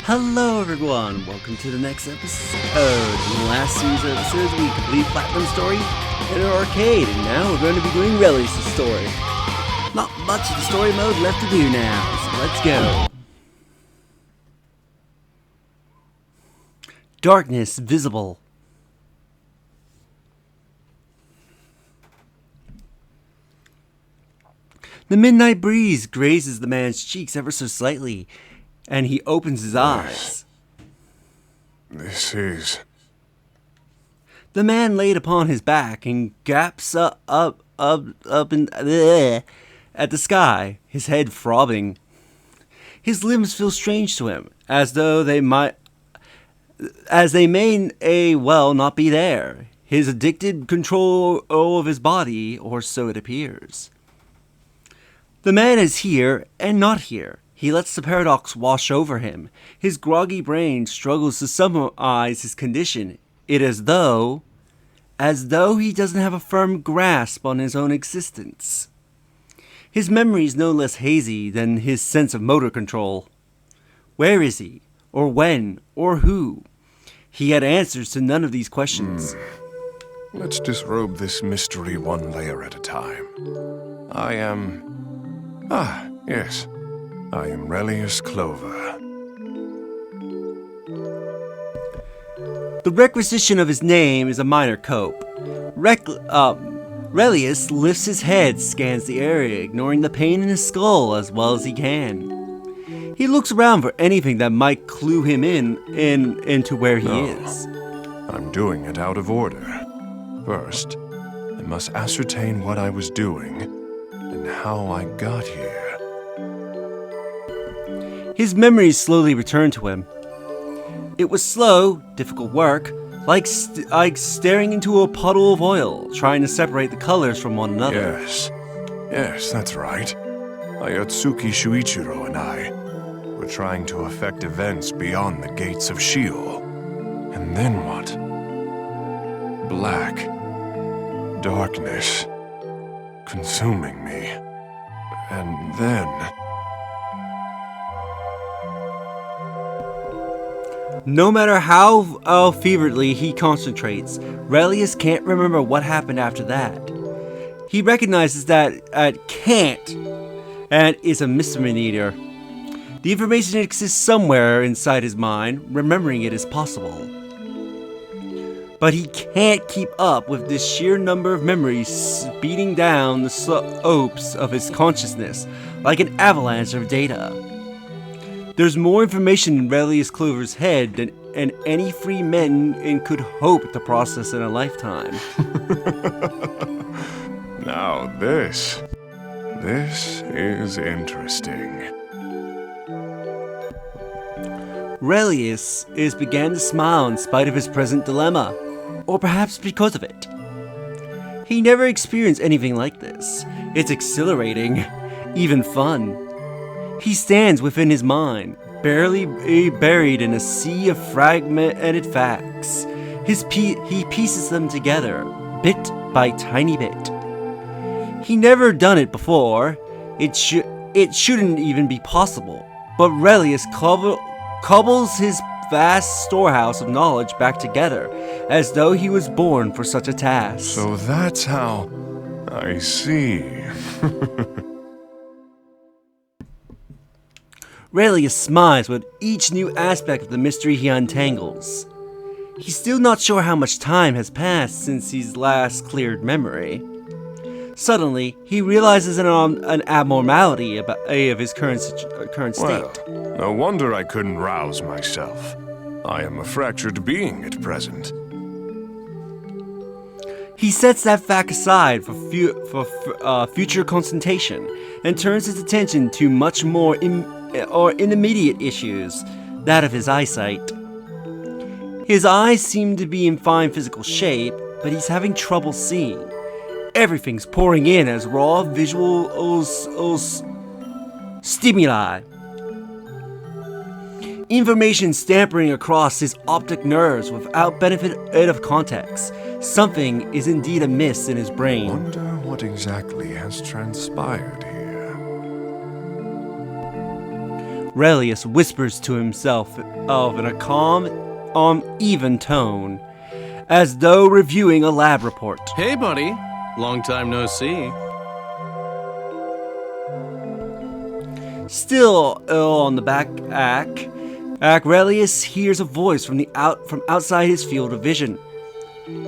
Hello everyone, welcome to the next episode. In the last series of episodes we completed Platinum's story in an arcade, and now we're going to be doing Relius' story. Not much of the story mode left to do now, so let's go. Darkness visible. The midnight breeze grazes the man's cheeks ever so slightly, and he opens his eyes. This is... The man laid upon his back and gaps up at the sky, his head throbbing. His limbs feel strange to him, as they may not be there. His addicted control of his body, or so it appears. The man is here and not here. He lets the paradox wash over him. His groggy brain struggles to summarize his condition. It is as though he doesn't have a firm grasp on his own existence. His memory is no less hazy than his sense of motor control. Where is he? Or when? Or who? He had answers to none of these questions. Let's disrobe this mystery one layer at a time. I am Relius Clover. The requisition of his name is a minor cope. Relius lifts his head, scans the area, ignoring the pain in his skull as well as he can. He looks around for anything that might clue him into where he is. I'm doing it out of order. First, I must ascertain what I was doing and how I got here. His memories slowly return to him. It was slow, difficult work, like staring into a puddle of oil, trying to separate the colors from one another. Yes, that's right. Ayatsuki Shuichiro and I were trying to affect events beyond the gates of Sheol. And then what? Black. Darkness. Consuming me. And then... No matter how feverishly he concentrates, Relius can't remember what happened after that. He recognizes that it can't, and is a misdemeanor. The information exists somewhere inside his mind, remembering it is possible. But he can't keep up with this sheer number of memories speeding down the slopes of his consciousness like an avalanche of data. There's more information in Relius Clover's head than any free man could hope to process in a lifetime. Now this is interesting. Relius began to smile in spite of his present dilemma, or perhaps because of it. He never experienced anything like this. It's exhilarating, even fun. He stands within his mind, barely buried in a sea of fragmented facts. He pieces them together, bit by tiny bit. He never done it before. It shouldn't even be possible. But Relius cobbles his vast storehouse of knowledge back together, as though he was born for such a task. So that's how... I see. Relius smiles with each new aspect of the mystery he untangles. He's still not sure how much time has passed since he's last cleared memory. Suddenly, he realizes an abnormality of his current state. Well, no wonder I couldn't rouse myself. I am a fractured being at present. He sets that fact aside for future consultation and turns his attention to much more intermediate issues, that of his eyesight. His eyes seem to be in fine physical shape, but he's having trouble seeing. Everything's pouring in as raw visual stimuli. Information stampering across his optic nerves without benefit of context. Something is indeed amiss in his brain. Wonder what exactly has transpired here. Relius whispers to himself in a calm, even tone, as though reviewing a lab report. Hey, buddy. Long time no see. Still on the back Relius hears a voice from outside his field of vision.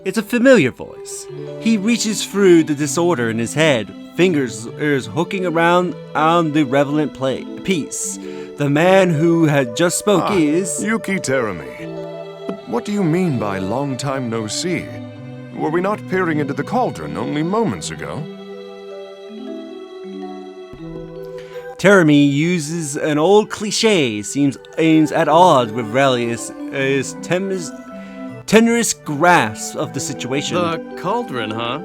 It's a familiar voice. He reaches through the disorder in his head, fingers hooking around on the relevant piece. The man who had just spoke is... Yuki Terumi. But what do you mean by long time no see? Were we not peering into the cauldron only moments ago? Terumi uses an old cliche, seems at odds with Relius' tenderest grasp of the situation. The cauldron, huh?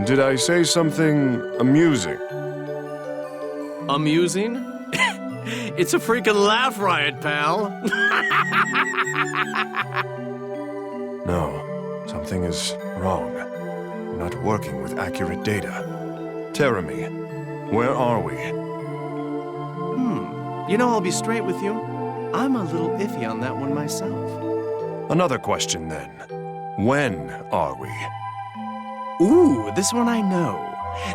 Did I say something amusing? Amusing? It's a freaking laugh riot, pal. No, something is wrong. We're not working with accurate data. Terumi, where are we? You know, I'll be straight with you. I'm a little iffy on that one myself. Another question then. When are we? Ooh, this one I know.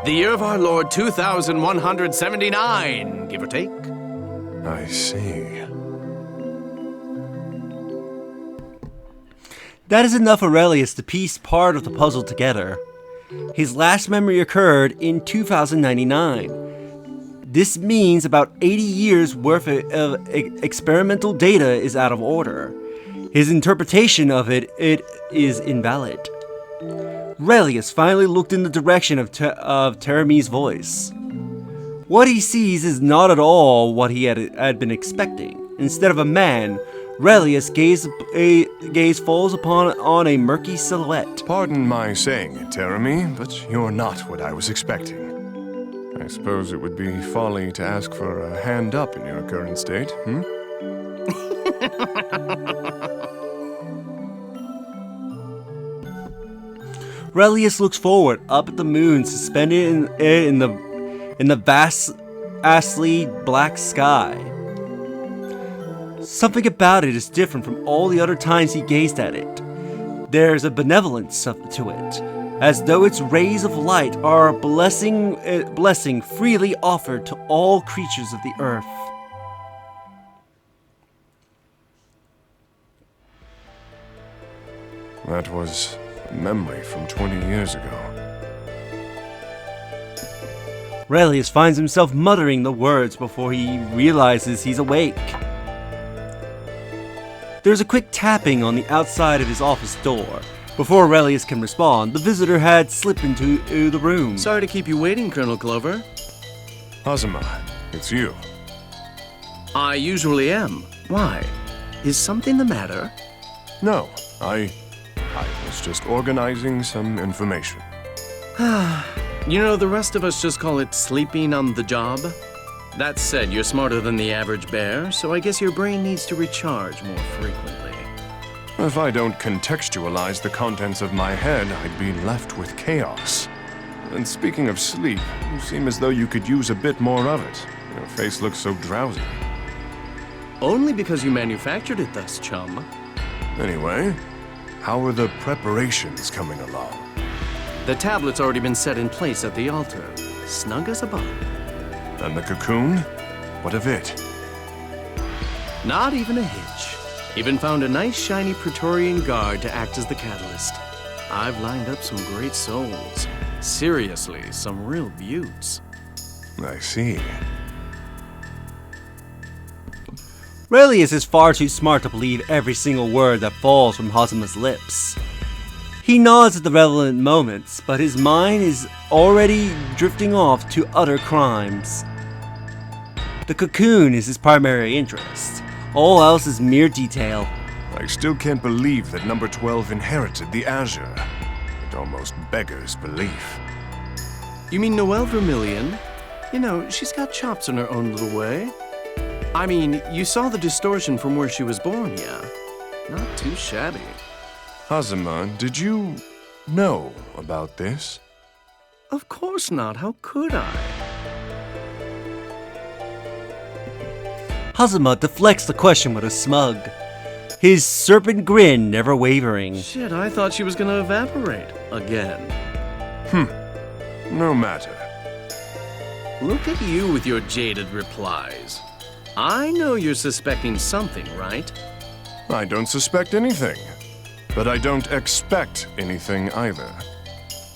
The year of our Lord 2179, give or take. I see. That is enough for Relius to piece part of the puzzle together. His last memory occurred in 2099. This means about 80 years worth of experimental data is out of order. His interpretation of it is invalid. Relius finally looked in the direction of Terumi's voice. What he sees is not at all what he had been expecting. Instead of a man, Relius' gaze falls on a murky silhouette. Pardon my saying it, Terumi, but you're not what I was expecting. I suppose it would be folly to ask for a hand up in your current state, Relius looks forward, up at the moon suspended in the vastly black sky. Something about it is different from all the other times he gazed at it. There's a benevolence to it, as though its rays of light are a blessing freely offered to all creatures of the earth. That was a memory from 20 years ago. Relius finds himself muttering the words before he realizes he's awake. There's a quick tapping on the outside of his office door. Before Relius can respond, the visitor had slipped into the room. Sorry to keep you waiting, Colonel Clover. Hazama, it's you. I usually am. Why? Is something the matter? No, I was just organizing some information. You know, the rest of us just call it sleeping on the job. That said, you're smarter than the average bear, so I guess your brain needs to recharge more frequently. If I don't contextualize the contents of my head, I'd be left with chaos. And speaking of sleep, you seem as though you could use a bit more of it. Your face looks so drowsy. Only because you manufactured it thus, chum. Anyway, how are the preparations coming along? The tablet's already been set in place at the altar, snug as a bug. And the cocoon? What of it? Not even a hitch. Even found a nice shiny Praetorian guard to act as the catalyst. I've lined up some great souls. Seriously, some real beauts. I see. Relius is far too smart to believe every single word that falls from Hazama's lips. He nods at the relevant moments, but his mind is already drifting off to other crimes. The cocoon is his primary interest. All else is mere detail. I still can't believe that number 12 inherited the Azure. It almost beggars belief. You mean Noelle Vermillion? You know, she's got chops in her own little way. I mean, you saw the distortion from where she was born, yeah? Not too shabby. Hazama, did you know about this? Of course not. How could I? Hazama deflects the question with a smug, his serpent grin never wavering. Shit, I thought she was gonna evaporate again. No matter. Look at you with your jaded replies. I know you're suspecting something, right? I don't suspect anything. But I don't expect anything either.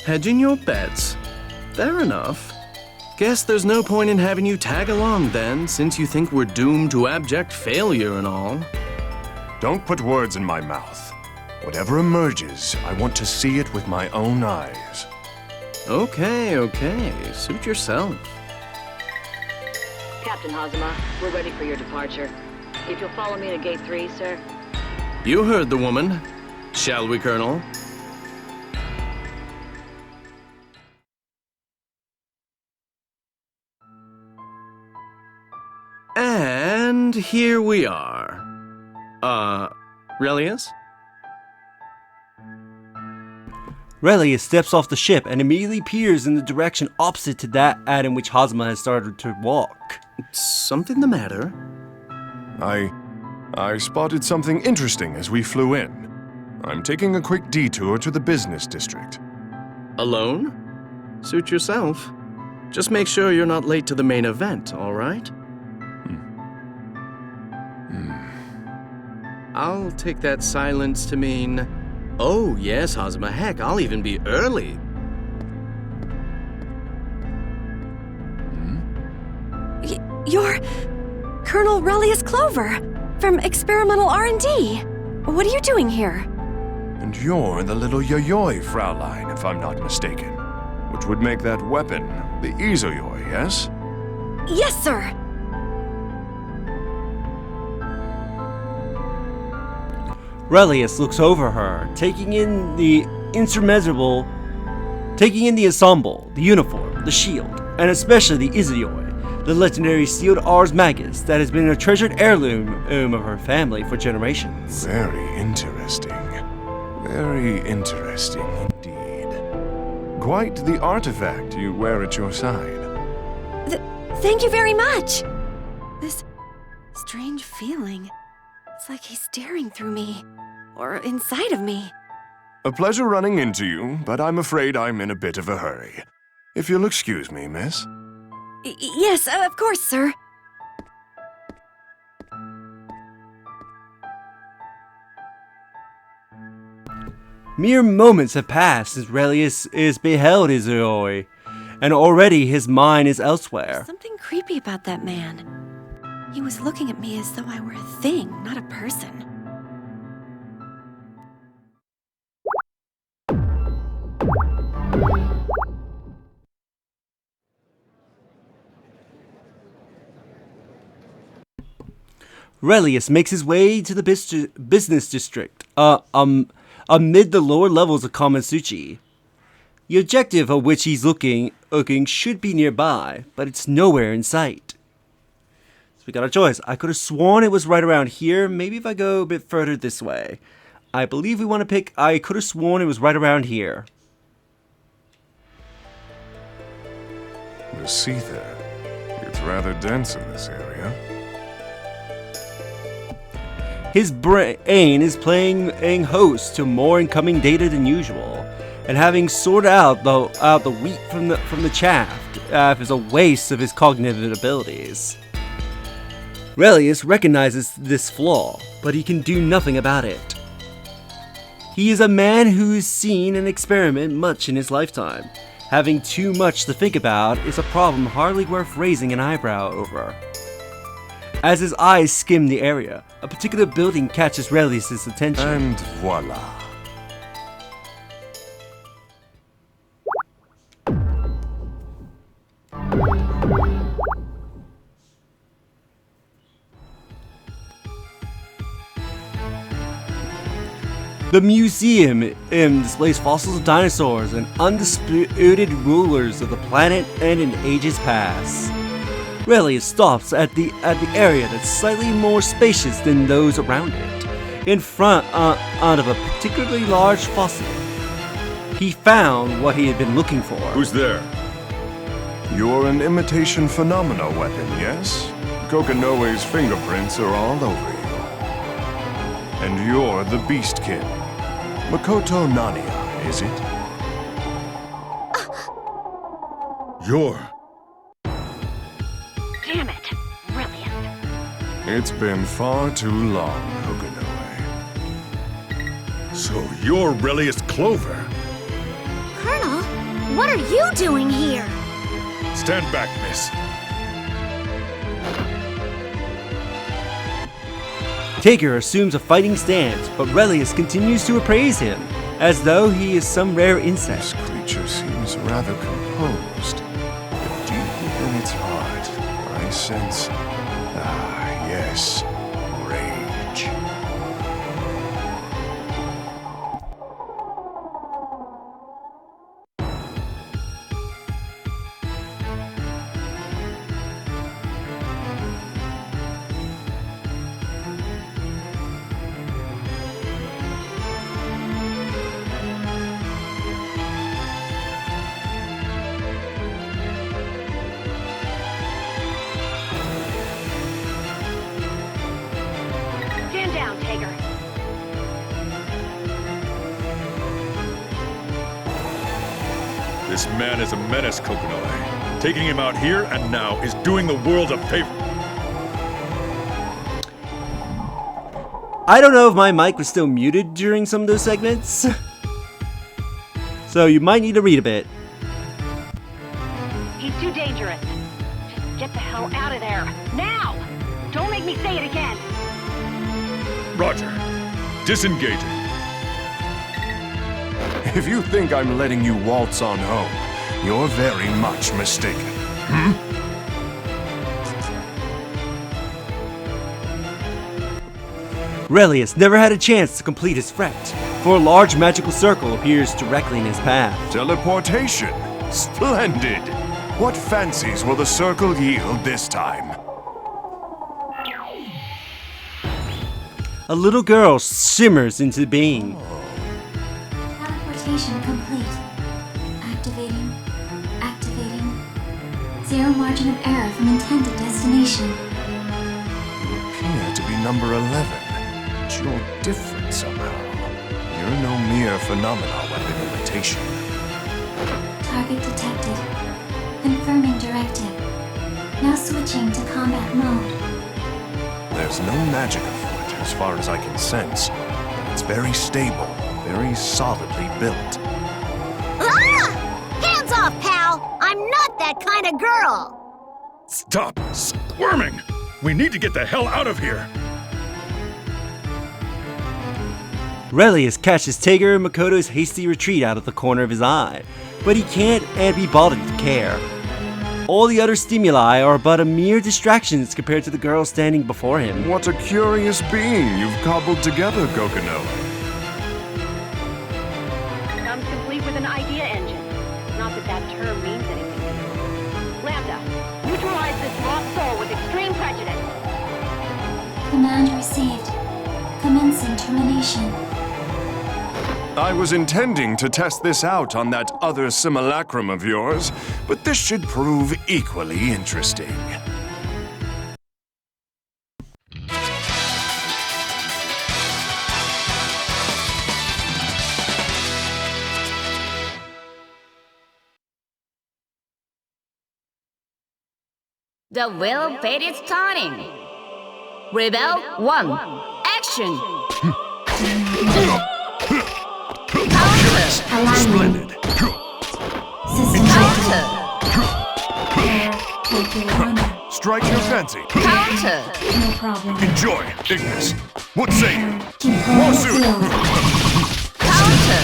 Hedging your bets? Fair enough. Guess there's no point in having you tag along then, since you think we're doomed to abject failure and all. Don't put words in my mouth. Whatever emerges, I want to see it with my own eyes. Okay. Suit yourself. Captain Hazama, we're ready for your departure. If you'll follow me to Gate 3, sir. You heard the woman. Shall we, Colonel? And here we are. Relius? Relius steps off the ship and immediately peers in the direction opposite to that at in which Hazama has started to walk. Something the matter? I spotted something interesting as we flew in. I'm taking a quick detour to the business district. Alone? Suit yourself. Just make sure you're not late to the main event, all right? I'll take that silence to mean, oh yes, Hazama, heck, I'll even be early. You're Colonel Relius Clover from Experimental R&D. What are you doing here? And you're the little Yoyoi, Fraulein, if I'm not mistaken. Which would make that weapon the Izoyoi, yes? Yes, sir. Relius looks over her, taking in the ensemble, the uniform, the shield, and especially the Izoyoi, the legendary sealed Ars Magus that has been a treasured heirloom of her family for generations. Very interesting. Very interesting indeed. Quite the artifact you wear at your side. Thank you very much. This strange feeling. It's like he's staring through me. Or inside of me. A pleasure running into you, but I'm afraid I'm in a bit of a hurry. If you'll excuse me, miss. Yes, of course, sir. Mere moments have passed since Relius is beheld Izoyoi, and already his mind is elsewhere. Something creepy about that man. He was looking at me as though I were a thing, not a person. Relius makes his way to the business district, amid the lower levels of Kagutsuchi. The objective of which he's looking should be nearby, but it's nowhere in sight. So we got a choice. I could have sworn it was right around here. Maybe if I go a bit further this way. I believe we want to pick, I could have sworn it was right around here. The Seether. It's rather dense in this area. His brain is playing host to more incoming data than usual, and having sorted out the wheat from the chaff is a waste of his cognitive abilities. Relius recognizes this flaw, but he can do nothing about it. He is a man who's seen and experimented much in his lifetime. Having too much to think about is a problem hardly worth raising an eyebrow over. As his eyes skim the area, a particular building catches Relius' attention. And voila. The museum displays fossils of dinosaurs and undisputed rulers of the planet and in ages past. Relius stops at the area that's slightly more spacious than those around it. In front of a particularly large fossil, he found what he had been looking for. Who's there? You're an imitation phenomena weapon, yes? Kokonoe's fingerprints are all over you. And you're the Beastkin. Makoto Nania, is it? You're... Damn it. Brilliant. It's been far too long, Kokonoe. So you're Relius Clover. Colonel, what are you doing here? Stand back, miss. Taker assumes a fighting stance, but Relius continues to appraise him, as though he is some rare insect. This creature seems rather composed. But deep within its heart, I sense... yes, rage. Stand down, Tager. This man is a menace, Kokonoe. Taking him out here and now is doing the world a favor. I don't know if my mic was still muted during some of those segments. So you might need to read a bit. He's too dangerous. Just get the hell out of there. Now! Don't make me say it again. Roger. Disengaging. If you think I'm letting you waltz on home, you're very much mistaken. Relius never had a chance to complete his threat, for a large magical circle appears directly in his path. Teleportation! Splendid! What fancies will the circle yield this time? A little girl shimmers into being. Teleportation complete. Activating. Activating. Zero margin of error from intended destination. You appear to be number 11. But you're different somehow. You're no mere phenomena weapon imitation. Target detected. Confirming directive. Now switching to combat mode. There's no magic afoot, as far as I can sense. But it's very stable, very solidly built. Ah! Hands off, pal! I'm not that kind of girl! Stop squirming! We need to get the hell out of here! Relius catches Tager and Makoto's hasty retreat out of the corner of his eye, but he can't and be bothered to care. All the other stimuli are but a mere distractions compared to the girl standing before him. What a curious being you've cobbled together, Kokonoe. Comes complete with an idea engine. Not that that term means anything to you. Lambda, neutralize this lost soul with extreme prejudice. Command received. Commencing termination. I was intending to test this out on that other simulacrum of yours, but this should prove equally interesting. The will fate is turning. Rebel 1. Action! Counter! Splendid. Counter! Strike your fancy. Counter! No problem. Enjoy, Ignis. What say you? More soon. Counter!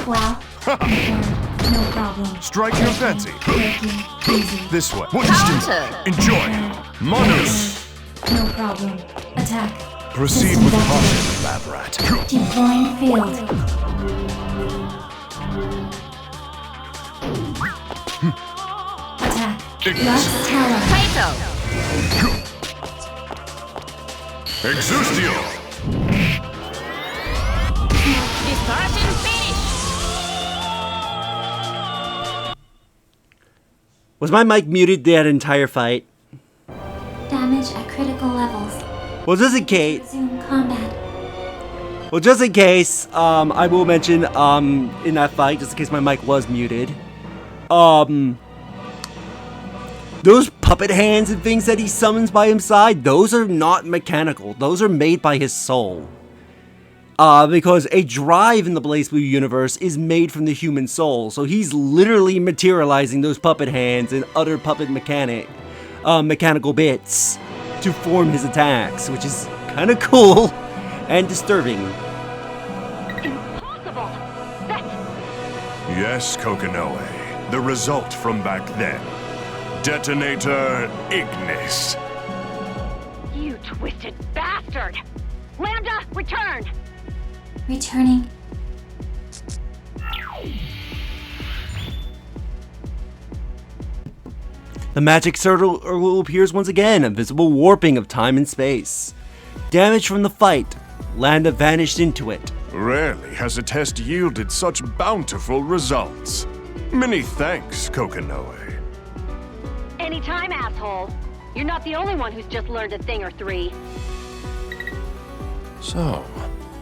Well, no problem. Strike your fancy. Working easy. This way. What Counter! Enjoy. Manus. No problem. Attack. Proceed with caution, lab rat. Deploying field. Attack. Ignis. Lux Tower. Fatal! Exustio. Distortion finish! Was my mic muted that entire fight? damage at critical levels. Well, just in case, Resume combat. I will mention, in that fight, just in case my mic was muted, those puppet hands and things that he summons by his side, those are not mechanical. Those are made by his soul. Because a drive in the BlazBlue universe is made from the human soul, so he's literally materializing those puppet hands and other puppet mechanical bits to form his attacks, which is kind of cool and disturbing. Impossible! That's... Yes, Kokonoe. The result from back then. Detonator Ignis. You twisted bastard! Lambda, return! Returning. The magic circle appears once again, a visible warping of time and space. Damage from the fight, Lambda vanished into it. Rarely has a test yielded such bountiful results. Many thanks, Kokonoe. Anytime, asshole. You're not the only one who's just learned a thing or three. So,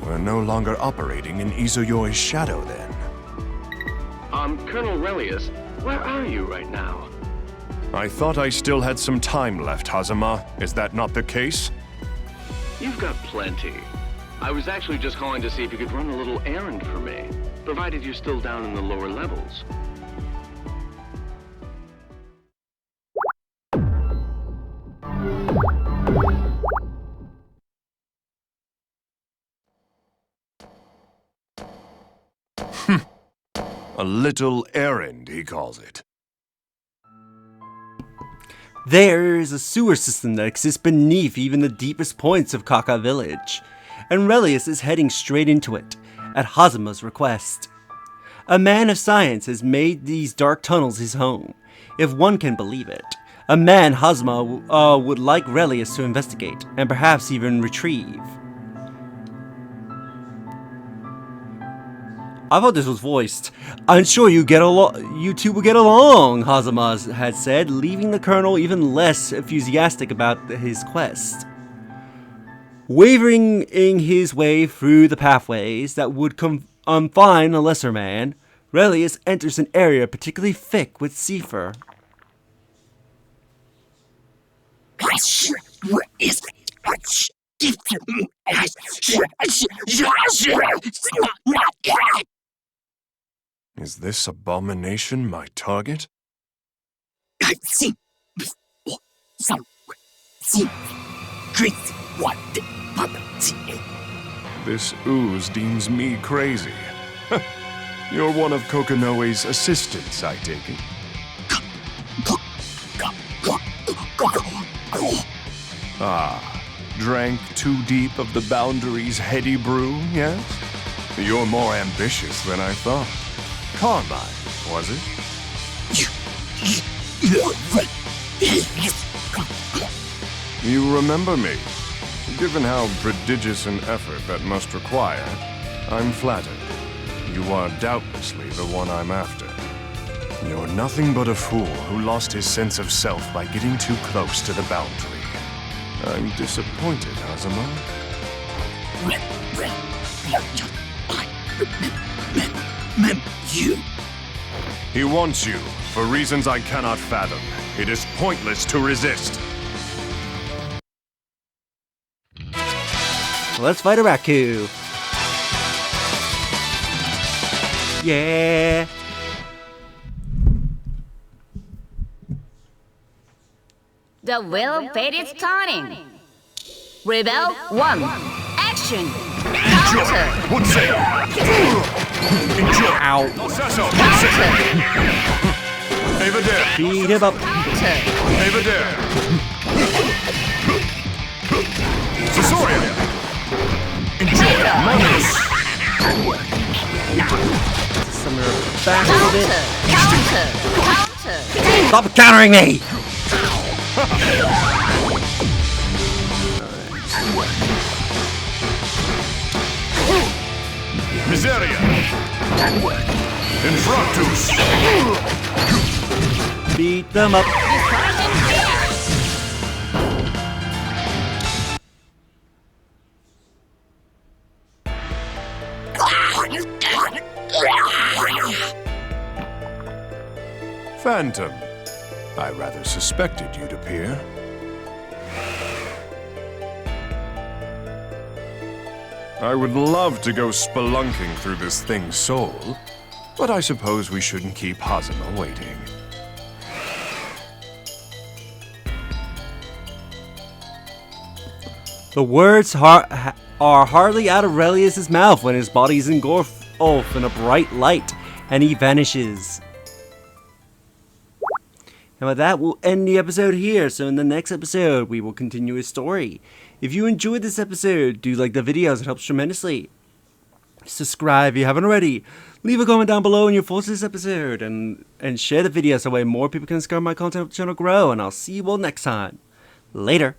we're no longer operating in Izuyoi's shadow then. Colonel Relius, where are you right now? I thought I still had some time left, Hazama. Is that not the case? You've got plenty. I was actually just calling to see if you could run a little errand for me, provided you're still down in the lower levels. A little errand, he calls it. There is a sewer system that exists beneath even the deepest points of Kaka Village, and Relius is heading straight into it, at Hazama's request. A man of science has made these dark tunnels his home, if one can believe it. A man Hazama would like Relius to investigate, and perhaps even retrieve. I thought this was voiced. I'm sure you two will get along, Hazama had said, leaving the colonel even less enthusiastic about his quest. Wavering in his way through the pathways that would confine a lesser man, Relius enters an area particularly thick with seafer. Is this abomination my target? I've seen before somewhere. Seen crazy one puppeteer. This ooze deems me crazy. You're one of Kokonoe's assistants, I take it. Ah, drank too deep of the boundary's heady brew, yes? You're more ambitious than I thought. Carmine, was it? You're right. You remember me. Given how prodigious an effort that must require, I'm flattered. You are doubtlessly the one I'm after. You're nothing but a fool who lost his sense of self by getting too close to the boundary. I'm disappointed, Hazama. You. He wants you, for reasons I cannot fathom. It is pointless to resist. Let's fight a Raku. Yeah. The will of fate is turning. Rebel 1. Action. Counter. What's it? Ow. Counter. Ava Dare. Beat him up. Counter. Ava Dare. Cesaria. Enjoy. Monos. Some back a little bit. Counter. Counter. Stop countering me! Miseria. Infractus. Beat them up. Phantom. I rather suspected you'd appear. I would love to go spelunking through this thing's soul, but I suppose we shouldn't keep Hazama waiting. The words are hardly out of Relius' mouth when his body's engulfed in a bright light, and he vanishes. And with that, we'll end the episode here. So in the next episode, we will continue his story. If you enjoyed this episode, do like the videos. It helps tremendously. Subscribe if you haven't already. Leave a comment down below on your thoughts on this episode. And share the video so that way more people can discover my content, help the channel grow. And I'll see you all next time. Later.